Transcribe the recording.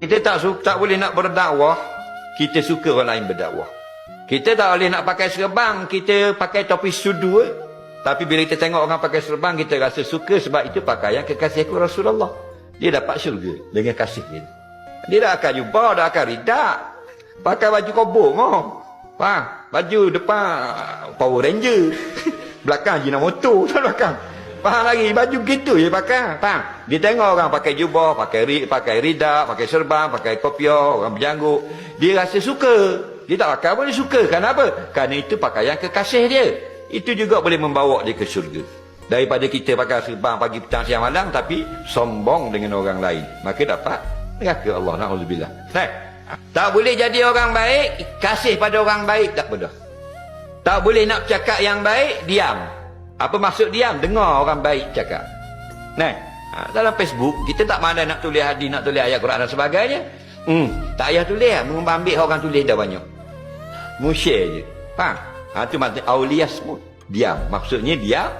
Kita tak boleh nak berdakwah, kita suka orang lain berdakwah. Kita tak boleh nak pakai serban, kita pakai topi sudu. Tapi bila kita tengok orang pakai serban, kita rasa suka sebab itu pakaian kekasihku Rasulullah. Dia dapat syurga dengan kasih dia. Dia dah akan jubah, dah akan ridak. Pakai baju kobong. Faham? Baju depan Power Ranger. Belakang Ajinomoto. Belakang. Faham lagi? Baju gitu je pakai. Faham? Dia tengok orang pakai jubah, pakai ridak, pakai serban, pakai kopiah, orang berjanggut. Dia rasa suka. Dia tak pakai pun dia suka. Kenapa? Kerana itu pakaian kekasih dia. Itu juga boleh membawa dia ke syurga. Daripada kita pakai serban pagi, petang, siang, malam, tapi sombong dengan orang lain. Maka dapat neraka Allah. Na'udzubillah. Tak boleh jadi orang baik, kasih pada orang baik, tak boleh. Tak boleh nak cakap yang baik, diam. Apa maksud diam? Dengar orang baik cakap. Dalam Facebook, kita tak mana nak tulis hadis, nak tulis ayat Quran dan sebagainya. Tak payah tulis, mengambil orang tulis dah banyak. Mu share je. Faham? Itu maksud aulia semua. Diam. Maksudnya diam.